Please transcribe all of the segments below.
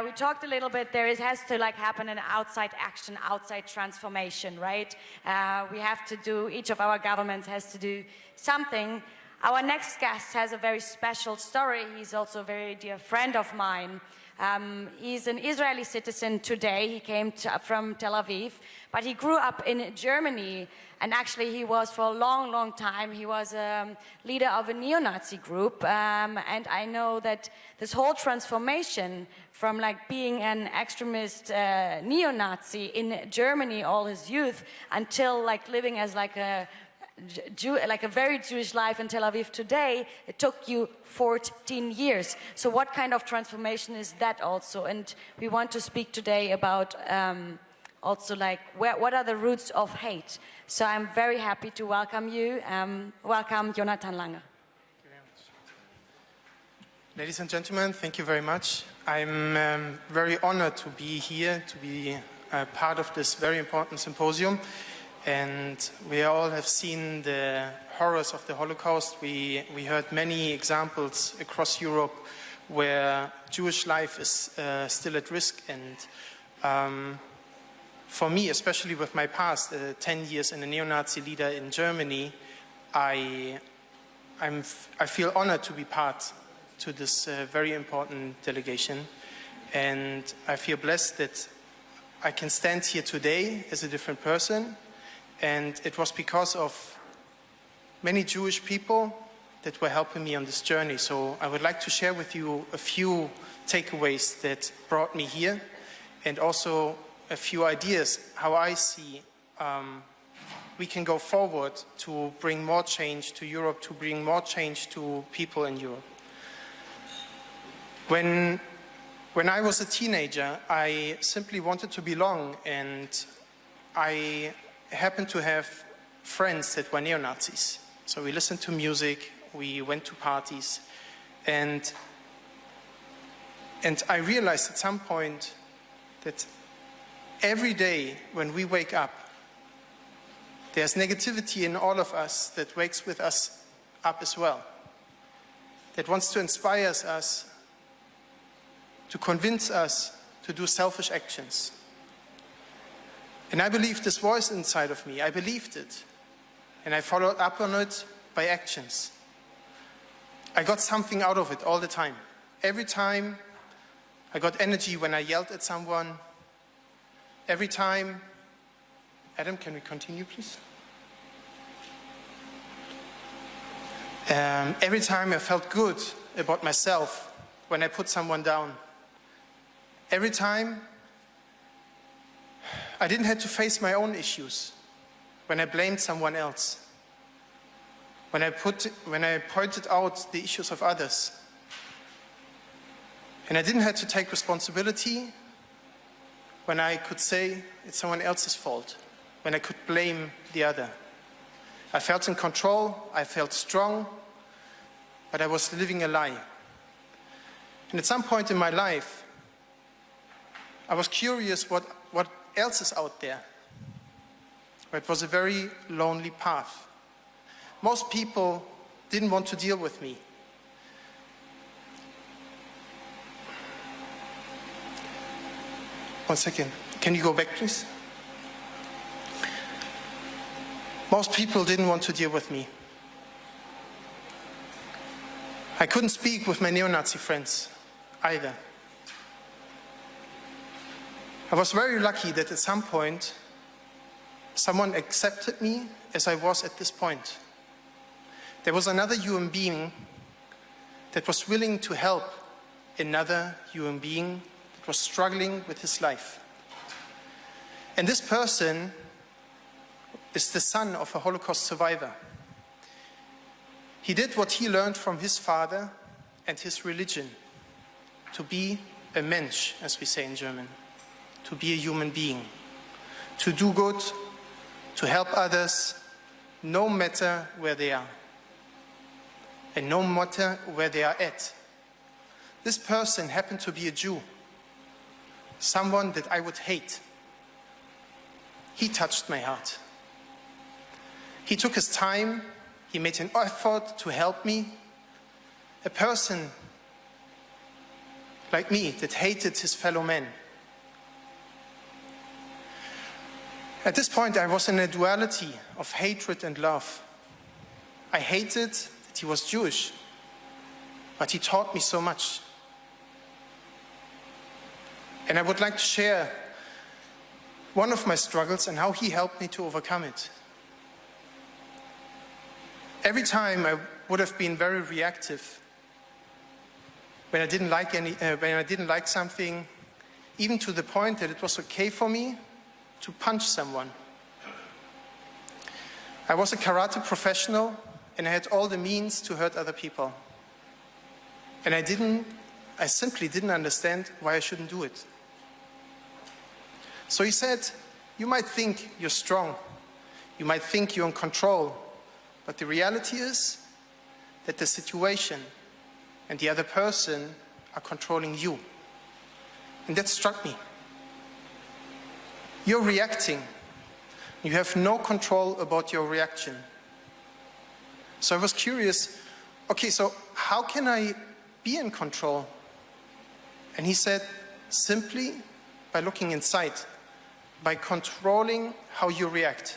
we talked a little bit, has to like happen an outside action, outside transformation, right? We have to do, each of our governments has to do something. Our next guest has a very special story. He's also a very dear friend of mine. He's an Israeli citizen today. He came from Tel Aviv, but he grew up in Germany. And actually, he was for a long, long time, he was a leader of a neo-Nazi group. And I know that this whole transformation from like being an extremist neo-Nazi in Germany all his youth until like living as like a very Jewish life in Tel Aviv today, it took you 14 years. So what kind of transformation is that also? And we want to speak today about also like what are the roots of hate. So I'm very happy to welcome you. Welcome, Jonathan Lange. Thank you very much. Ladies and gentlemen, thank you very much. I'm very honored to be here, to be part of this very important symposium. And we all have seen the horrors of the Holocaust. We heard many examples across Europe where Jewish life is still at risk. And for me, especially with my past, 10 years in a neo-Nazi leader in Germany, I feel honored to be part to this very important delegation. And I feel blessed that I can stand here today as a different person. And it was because of many Jewish people that were helping me on this journey. So I would like to share with you a few takeaways that brought me here, and also a few ideas how I see we can go forward to bring more change to Europe, to bring more change to people in Europe. When I was a teenager, I simply wanted to belong, and I happened to have friends that were neo-Nazis. So we listened to music, we went to parties, and I realized at some point that every day when we wake up, there's negativity in all of us that wakes with us up as well, that wants to inspire us, to convince us to do selfish actions. And I believed this voice inside of me. I believed it. And I followed up on it by actions. I got something out of it all the time. Every time I got energy when I yelled at someone. Every time... Adam, can we continue, please? Every time I felt good about myself when I put someone down. Every time I didn't have to face my own issues when I blamed someone else, when I pointed out the issues of others. And I didn't have to take responsibility when I could say it's someone else's fault, when I could blame the other. I felt in control, I felt strong, but I was living a lie. And at some point in my life, I was curious what else is out there. It was a very lonely path. Most people didn't want to deal with me. One second. Can you go back, please? Most people didn't want to deal with me. I couldn't speak with my neo-Nazi friends either. I was very lucky that at some point someone accepted me as I was at this point. There was another human being that was willing to help another human being that was struggling with his life. And this person is the son of a Holocaust survivor. He did what he learned from his father and his religion, to be a Mensch, as we say in German. To be a human being, to do good, to help others, no matter where they are, and no matter where they are at. This person happened to be a Jew, someone that I would hate. He touched my heart. He took his time, he made an effort to help me, a person like me, that hated his fellow men. At this point, I was in a duality of hatred and love. I hated that he was Jewish, but he taught me so much. And I would like to share one of my struggles and how he helped me to overcome it. Every time I would have been very reactive when I didn't like something, even to the point that it was okay for me to punch someone. I was a karate professional and I had all the means to hurt other people. And I simply didn't understand why I shouldn't do it. So he said, you might think you're strong, you might think you're in control, but the reality is that the situation and the other person are controlling you. And that struck me. You're reacting. You have no control about your reaction. So I was curious, okay, so how can I be in control? And he said, simply by looking inside, by controlling how you react.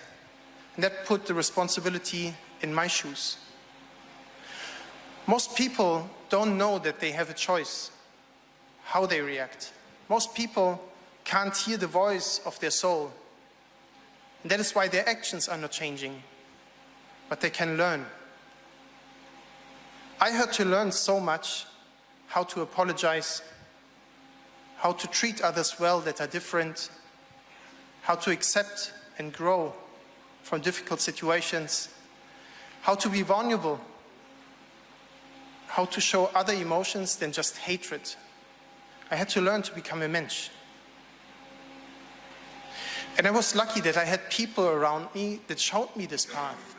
And that put the responsibility in my shoes. Most people don't know that they have a choice how they react. Most people can't hear the voice of their soul. And that is why their actions are not changing, but they can learn. I had to learn so much how to apologize, how to treat others well that are different, how to accept and grow from difficult situations, how to be vulnerable, how to show other emotions than just hatred. I had to learn to become a mensch. And I was lucky that I had people around me that showed me this path,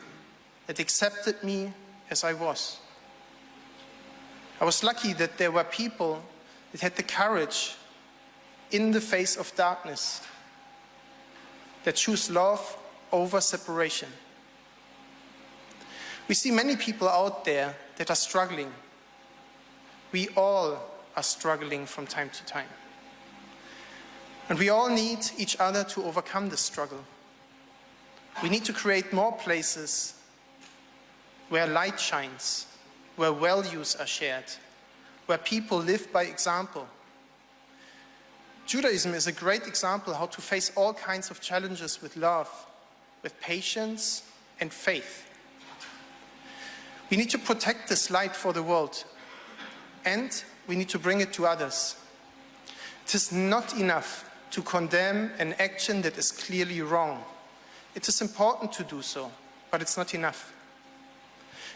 that accepted me as I was. I was lucky that there were people that had the courage in the face of darkness, that choose love over separation. We see many people out there that are struggling. We all are struggling from time to time. And we all need each other to overcome this struggle. We need to create more places where light shines, where values are shared, where people live by example. Judaism is a great example how to face all kinds of challenges with love, with patience and faith. We need to protect this light for the world, and we need to bring it to others. It is not enough to condemn an action that is clearly wrong. It is important to do so, but it's not enough.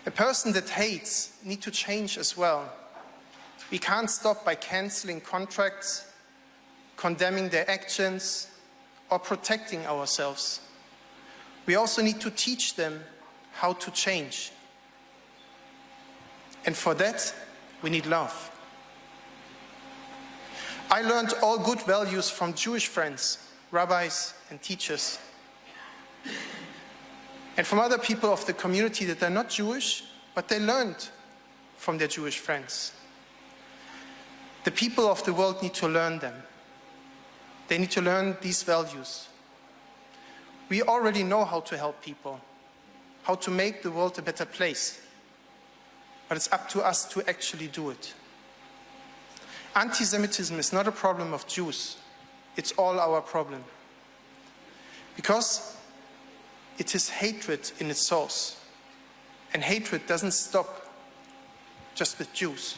A person that hates needs to change as well. We can't stop by canceling contracts, condemning their actions, or protecting ourselves. We also need to teach them how to change. And for that, we need love. I learned all good values from Jewish friends, rabbis, and teachers. And from other people of the community that are not Jewish, but they learned from their Jewish friends. The people of the world need to learn them. They need to learn these values. We already know how to help people, how to make the world a better place. But it's up to us to actually do it. Anti-Semitism is not a problem of Jews. It's all our problem. Because it is hatred in its source. And hatred doesn't stop just with Jews.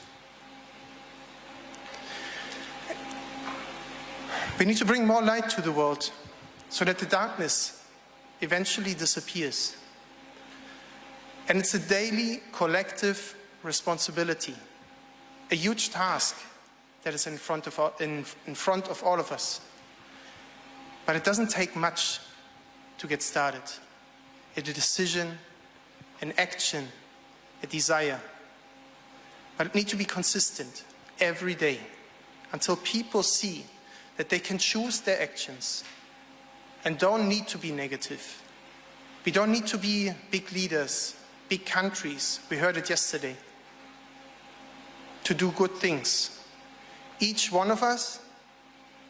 We need to bring more light to the world so that the darkness eventually disappears. And it's a daily collective responsibility, a huge task that is in front of all of us. But it doesn't take much to get started. It's a decision, an action, a desire. But it needs to be consistent every day until people see that they can choose their actions and don't need to be negative. We don't need to be big leaders, big countries, we heard it yesterday, to do good things. each one of us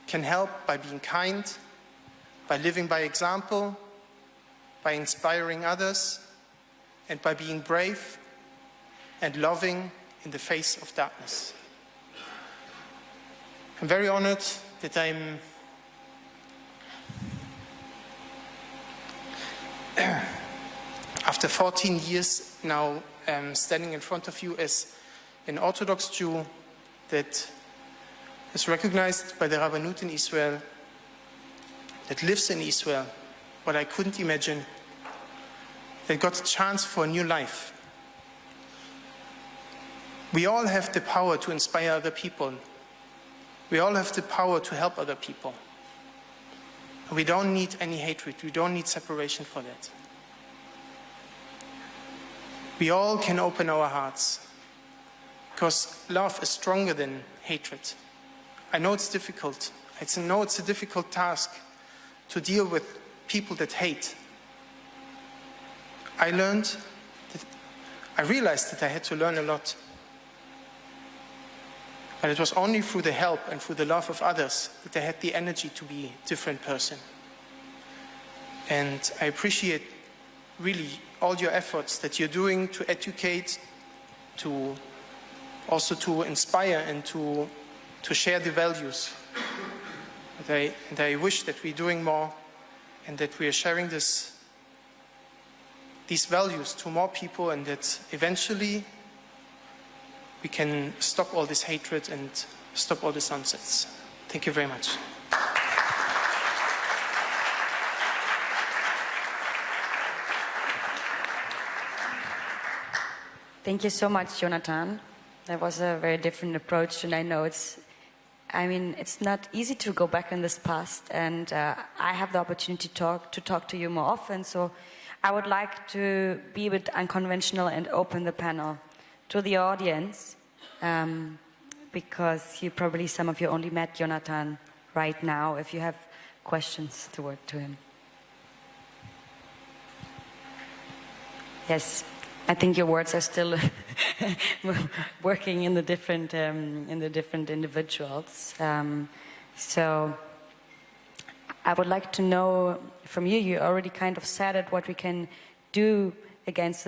can help by being kind, by living by example, by inspiring others, and by being brave and loving in the face of darkness. I'm very honored that I'm after 14 years now standing in front of you as an Orthodox Jew that is recognized by the Rabbanut in Israel, that lives in Israel, what I couldn't imagine, that got a chance for a new life. We all have the power to inspire other people. We all have the power to help other people. We don't need any hatred. We don't need separation for that. We all can open our hearts because love is stronger than hatred. I know it's difficult. I know it's a difficult task to deal with people that hate. I realized that I had to learn a lot. But it was only through the help and through the love of others that I had the energy to be a different person. And I appreciate really all your efforts that you're doing to educate, to also to inspire and to share the values. And I wish that we're doing more and that we are sharing these values to more people, and that eventually we can stop all this hatred and stop all the sunsets. Thank you very much. Thank you so much, Jonathan. That was a very different approach, and I know it's not easy to go back in this past, and I have the opportunity to talk to you more often, so I would like to be a bit unconventional and open the panel to the audience, because some of you only met Jonathan right now, if you have questions to him. Yes, I think your words are still working in the different individuals. So I would like to know from you. You already kind of said it, what we can do against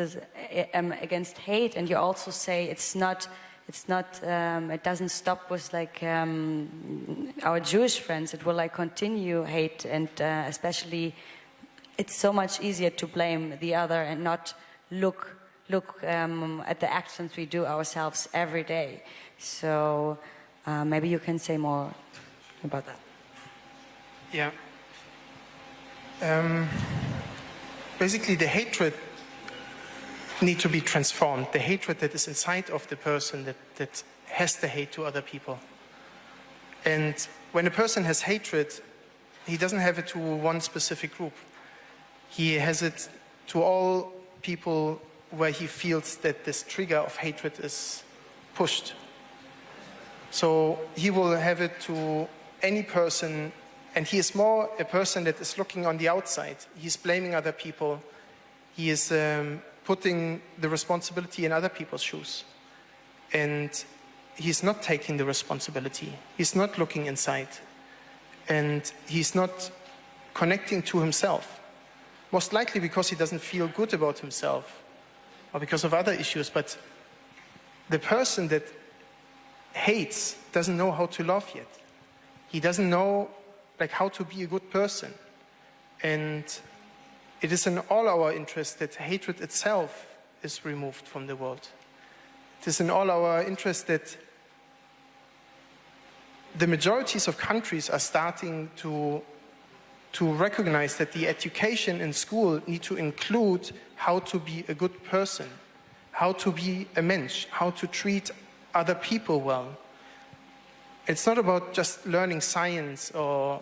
hate, and you also say it doesn't stop with our Jewish friends. It will continue hate, and especially it's so much easier to blame the other and not look at the actions we do ourselves every day. So maybe you can say more about that. Yeah. Basically, the hatred needs to be transformed. The hatred that is inside of the person that has the hate to other people. And when a person has hatred, he doesn't have it to one specific group. He has it to all people where he feels that this trigger of hatred is pushed. So he will have it to any person, and he is more a person that is looking on the outside. He's blaming other people. He is putting the responsibility in other people's shoes. And he's not taking the responsibility. He's not looking inside. And he's not connecting to himself. Most likely because he doesn't feel good about himself, or because of other issues. But the person that hates doesn't know how to love yet. He doesn't know how to be a good person. And it is in all our interest that hatred itself is removed from the world. It is in all our interest that the majorities of countries are starting to recognize that the education in school need to include how to be a good person, how to be a mensch, how to treat other people well. It's not about just learning science or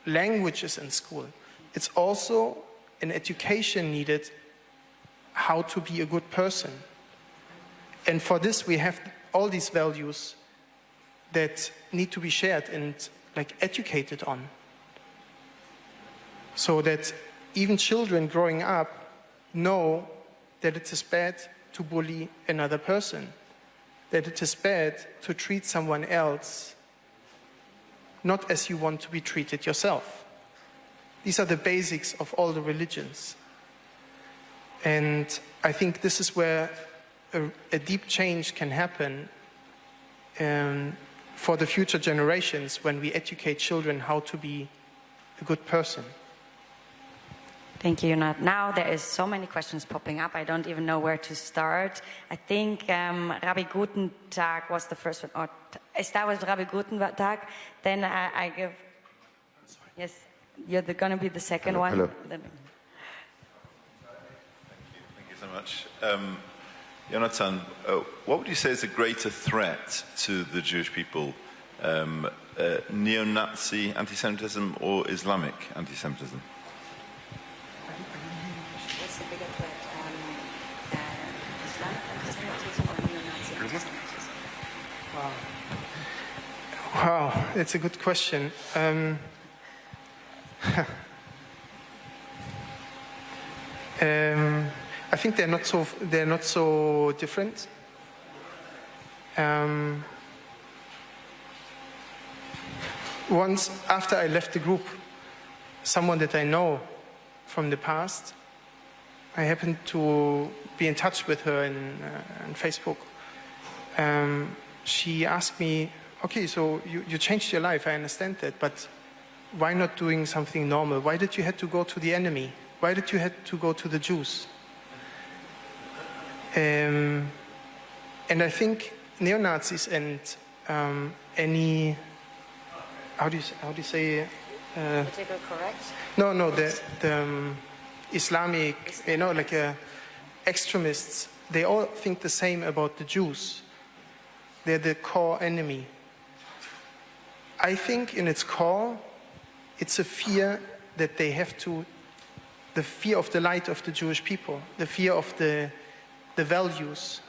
languages in school. It's also an education needed how to be a good person. And for this we have all these values that need to be shared and educated on. So that even children growing up know that it is bad to bully another person, that it is bad to treat someone else not as you want to be treated yourself. These are the basics of all the religions. And I think this is where a deep change can happen for the future generations when we educate children how to be a good person. Thank you, Jonat. Now there is so many questions popping up. I don't even know where to start. I think Rabbi Guten Tag was the first one. Or I start with Rabbi Guten Tag. Then I give. Yes, you're going to be the second one. Hello. Then, Thank you so much. Jonathan, what would you say is a greater threat to the Jewish people? Neo-Nazi anti-Semitism or Islamic anti-Semitism? what's the bigger threat? Islamic anti-Semitism or neo-Nazi anti-Semitism? Wow, that's a good question. I think they're not so different. Once after I left the group, someone that I know from the past, I happened to be in touch with her on Facebook. She asked me, okay, so you changed your life, I understand that, but why not doing something normal? Why did you have to go to the enemy? Why did you have to go to the Jews? And I think neo-Nazis and any, how do you say? Political correct? No, the Islamic, extremists, they all think the same about the Jews. They're the core enemy. I think in its core, it's a fear that they have to, the fear of the light of the Jewish people, the fear of the values,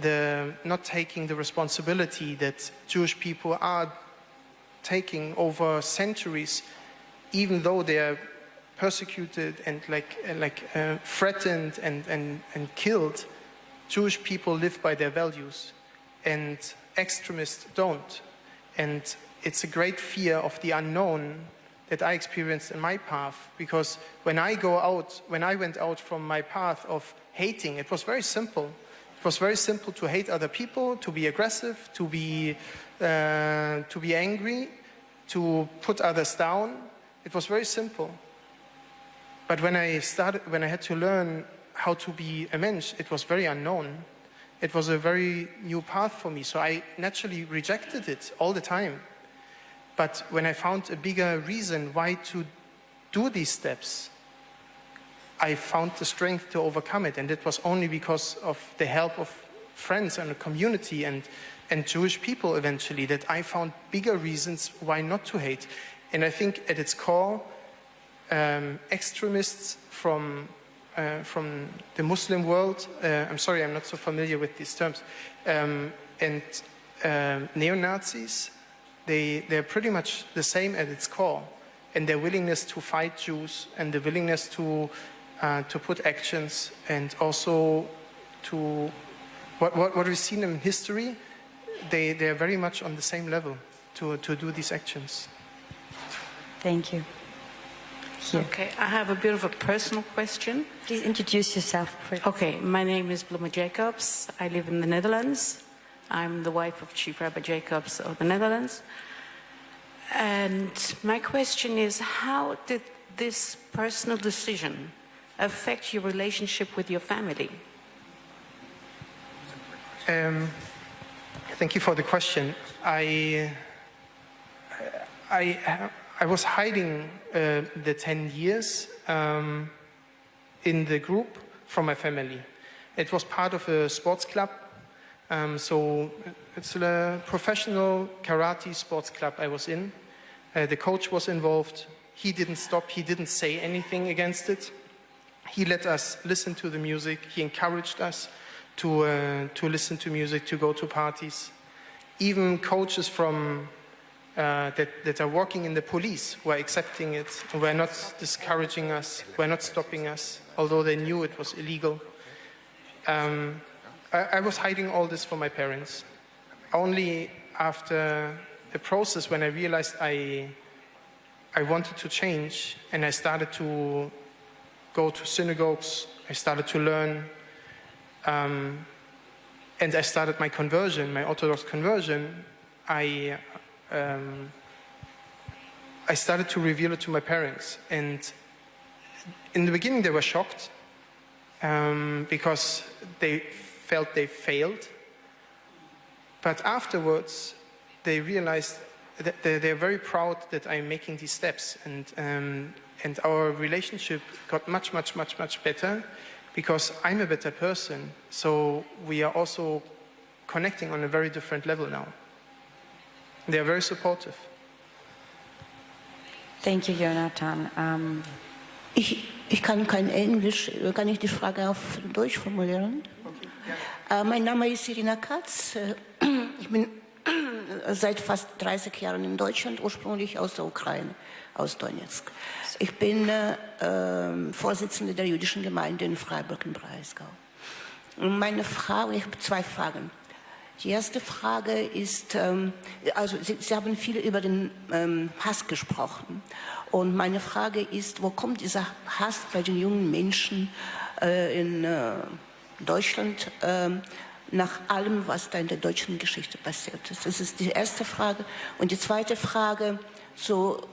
the not taking the responsibility that Jewish people are taking over centuries, even though they are persecuted and threatened and killed. Jewish people live by their values, and extremists don't. And it's a great fear of the unknown that I experienced in my path, because when I went out from my path of hating, it was very simple. It was very simple to hate other people, to be aggressive, to be angry, to put others down. It was very simple. But when I had to learn how to be a mensch, it was very unknown. It was a very new path for me, so I naturally rejected it all the time. But when I found a bigger reason why to do these steps, I found the strength to overcome it. And it was only because of the help of friends and the community and Jewish people eventually that I found bigger reasons why not to hate. And I think at its core, extremists from the Muslim world, I'm sorry, I'm not so familiar with these terms, and neo-Nazis, they're pretty much the same at its core, and their willingness to fight Jews and the willingness to put actions, and also to what we've seen in history, they're very much on the same level to do these actions. Thank you. Here. Okay, I have a bit of a personal question. Please introduce yourself. Okay, my name is Bloema Jacobs. I live in the Netherlands. I'm the wife of Chief Rabbi Jacobs of the Netherlands. And my question is, how did this personal decision affect your relationship with your family? Thank you for the question. I was hiding the 10 years in the group from my family. It was part of a sports club. So it's a professional karate sports club I was in. The coach was involved. He didn't stop. He didn't say anything against it. He let us listen to the music. He encouraged us to listen to music, to go to parties. Even coaches from that are working in the police were accepting it, were not discouraging us, were not stopping us, although they knew it was illegal. I was hiding all this from my parents. only after a process when I realized I wanted to change, and I started to go to synagogues, I started to learn, and I started my conversion, my Orthodox conversion, I started to reveal it to my parents. And in the beginning they were shocked because they felt they failed. But afterwards they realized that they're very proud that I'm making these steps. And our relationship got much better because I'm a better person. So we are also connecting on a very different level now. They are very supportive. Thank you, Jonathan. Ich kann kein Englisch, kann ich die Frage auf Deutsch formulieren? Mein Name ist Irina Katz. Ich bin seit fast 30 Jahren in Deutschland, ursprünglich aus der Ukraine, aus Donetsk. Ich bin Vorsitzende der jüdischen Gemeinde in Freiburg im Breisgau. Meine Frage, ich habe zwei Fragen. Die erste Frage ist, also Sie haben viel über den Hass gesprochen. Und meine Frage ist, wo kommt dieser Hass bei den jungen Menschen in Deutschland nach allem, was da in der deutschen Geschichte passiert ist? Das ist die erste Frage. Und die zweite Frage zur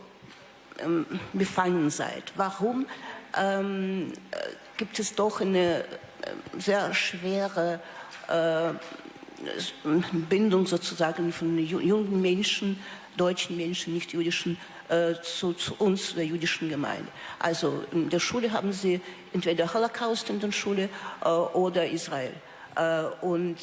Befangenheit. Warum gibt es doch eine sehr schwere Bindung sozusagen von jungen Menschen, deutschen Menschen, nicht jüdischen, zu uns, der jüdischen Gemeinde. Also in der Schule haben sie entweder Holocaust in der Schule oder Israel. Und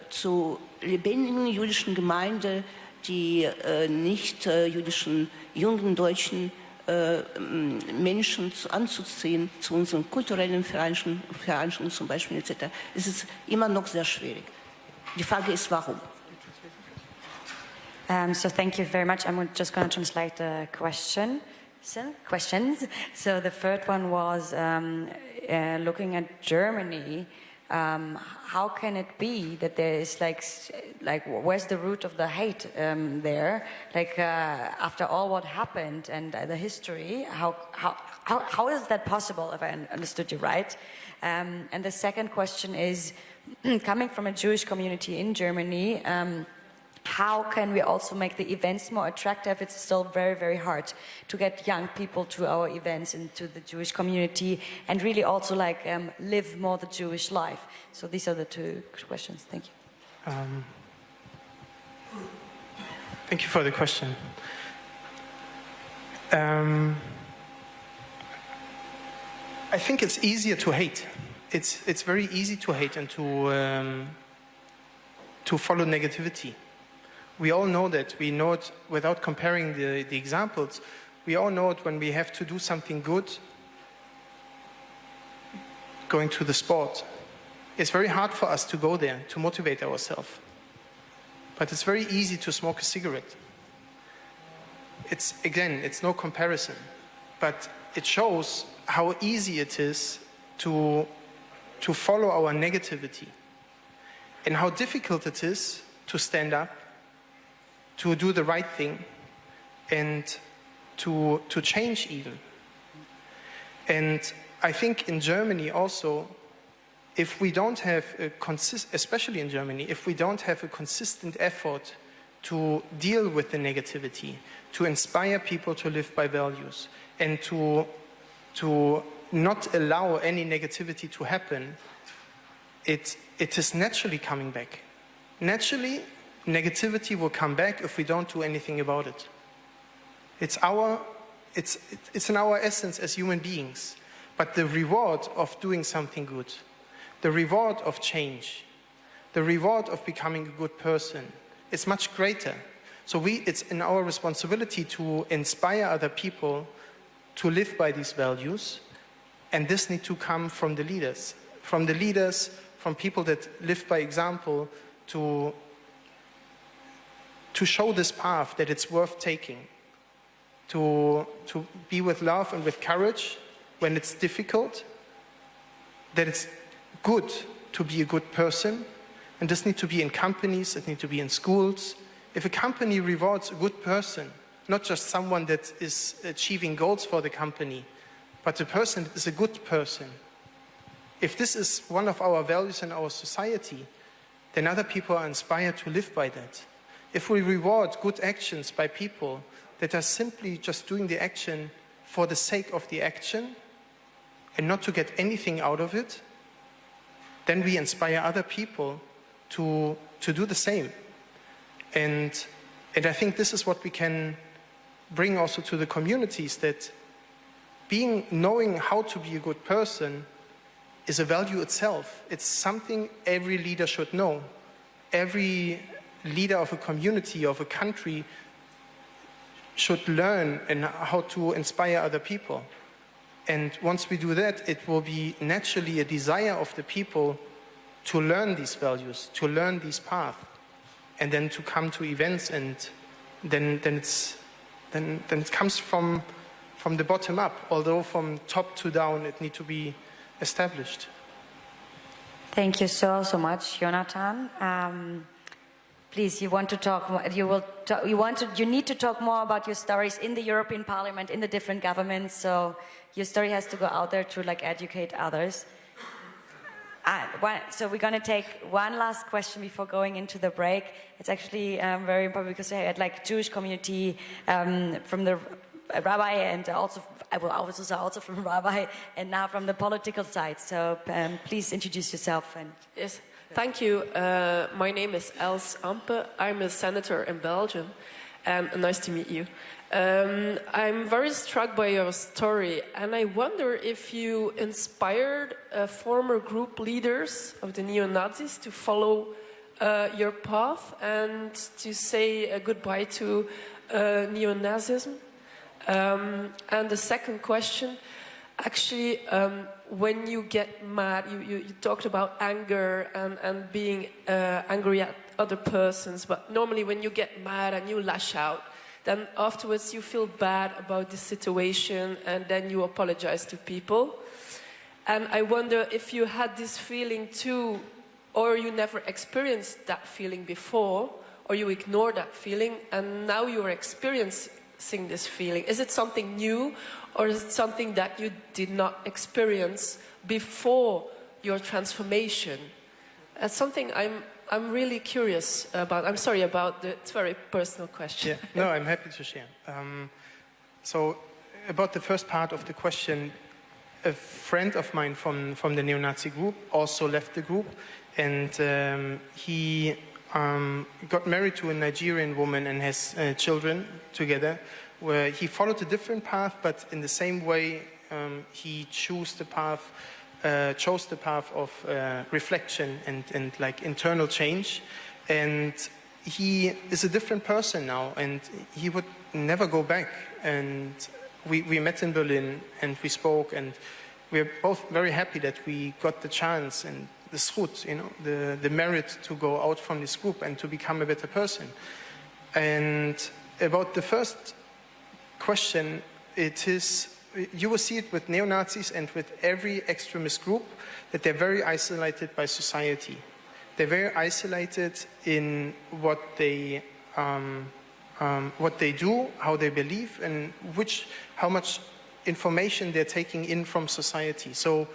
zu lebendigen jüdischen Gemeinde, die nicht jüdischen, jungen deutschen Menschen anzuziehen, zu unseren kulturellen Veranstaltungen zum Beispiel etc., ist es immer noch sehr schwierig. Die Frage ist, warum? So thank you very much. I'm just going to translate the questions. So the third one was looking at Germany. How can it be that there is like where's the root of the hate there? Like after all what happened and the history, how is that possible? If I understood you right. And the second question is, coming from a Jewish community in Germany, how can we also make the events more attractive? It's still very, very hard to get young people to our events and to the Jewish community and really also like live more the Jewish life. So these are the two questions. Thank you. Thank you for the question. I think it's easier to hate. It's very easy to hate and to follow negativity. We all know that. We know it without comparing the examples. We all know it when we have to do something good, going to the sport. It's very hard for us to go there, to motivate ourselves. But it's very easy to smoke a cigarette. It's no comparison. But it shows how easy it is to follow our negativity and how difficult it is to stand up, to do the right thing, and to change even. And I think in Germany also, if we don't have especially in Germany, if we don't have a consistent effort to deal with the negativity, to inspire people to live by values, and to not allow any negativity to happen, it is naturally coming back. Naturally, negativity will come back if we don't do anything about it. It's in our essence as human beings. But the reward of doing something good, the reward of change, the reward of becoming a good person is much greater. So it's in our responsibility to inspire other people to live by these values, and this needs to come from the leaders, from people that live by example, to show this path that it's worth taking, to be with love and with courage when it's difficult, that it's good to be a good person, And this needs to be in companies, it needs to be in schools. If a company rewards a good person, not just someone that is achieving goals for the company, but a person that is a good person, if this is one of our values in our society, then other people are inspired to live by that. If we reward good actions by people that are simply just doing the action for the sake of the action and not to get anything out of it, then we inspire other people to do the same. And I think this is what we can bring also to the communities, that knowing how to be a good person is a value itself. It's something every leader should know. Every leader of a community, of a country, should learn and how to inspire other people. And once we do that, it will be naturally a desire of the people to learn these values, to learn these paths, and then to come to events, and then it comes from the bottom up, although from top to down it needs to be established. Thank you so much, Jonathan. Please, you want to talk more, you need to talk more about your stories in the European Parliament, in the different governments, so your story has to go out there to educate others. So we're going to take one last question before going into the break. It's actually very important because I had Jewish community from the rabbi, and also from the rabbi, and now from the political side. So please introduce yourself. Yes, thank you. My name is Els Ampe. I'm a senator in Belgium, and nice to meet you. I'm very struck by your story, and I wonder if you inspired former group leaders of the neo-Nazis to follow your path and to say goodbye to neo-Nazism. And the second question, actually, when you get mad, you talked about anger and being angry at other persons, but normally when you get mad and you lash out, then afterwards you feel bad about the situation and then you apologize to people. And I wonder if you had this feeling too, or you never experienced that feeling before, or you ignore that feeling and now you're experiencing this feeling. Is it something new, or is it something that you did not experience before your transformation? That's something I'm really curious about. I'm sorry about it's a very personal question. Yeah, no, I'm happy to share. So about the first part of the question, a friend of mine from the neo-Nazi group also left the group, and he got married to a Nigerian woman and has children together, where he followed a different path, but in the same way he chose the path of reflection and internal change. And he is a different person now, and he would never go back. And we met in Berlin and we spoke, and we're both very happy that we got the chance and the schut, the merit to go out from this group and to become a better person. And about the first question, it is, you will see it with neo-Nazis and with every extremist group, that they're very isolated by society. They're very isolated in what they do, how they believe, and how much information they're taking in from society. So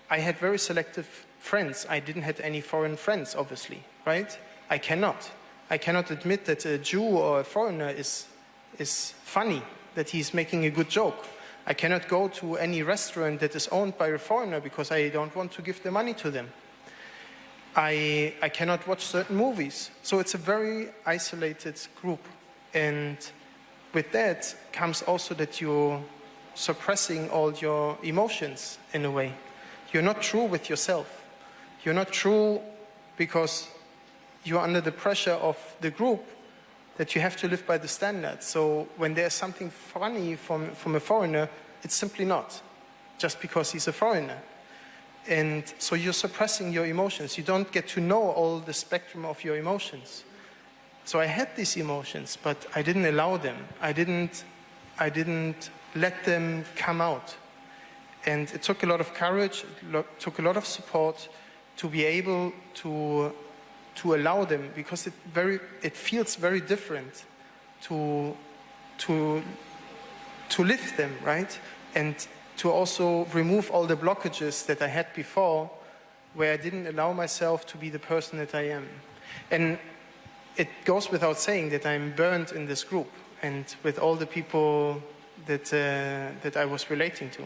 I had very selective friends. I didn't have any foreign friends, obviously, right? I cannot admit that a Jew or a foreigner is funny, that he's making a good joke. I cannot go to any restaurant that is owned by a foreigner because I don't want to give the money to them. I cannot watch certain movies. So it's a very isolated group. And with that comes also that you're suppressing all your emotions in a way. You're not true with yourself. You're not true because you're under the pressure of the group, that you have to live by the standards. So when there's something funny from a foreigner, it's simply not, just because he's a foreigner. And so you're suppressing your emotions. You don't get to know all the spectrum of your emotions. So I had these emotions, but I didn't allow them. I didn't let them come out. And it took a lot of courage, it took a lot of support to be able to to allow them, because it feels very different to live them, right? And to also remove all the blockages that I had before, where I didn't allow myself to be the person that I am. And it goes without saying that I'm burned in this group and with all the people that I was relating to.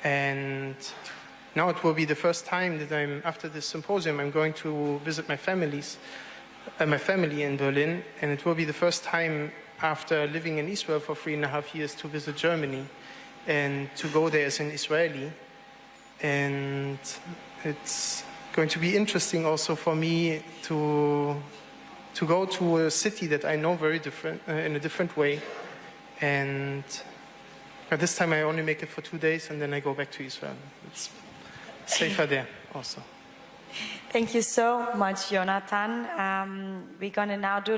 And now it will be the first time that after this symposium, I'm going to visit my family in Berlin, and it will be the first time after living in Israel for 3.5 years to visit Germany and to go there as an Israeli. And it's going to be interesting also for me to go to a city that I know very different, in a different way. And this time I only make it for 2 days and then I go back to Israel. It's safer there also. Thank you so much, Jonathan. We're going to now do like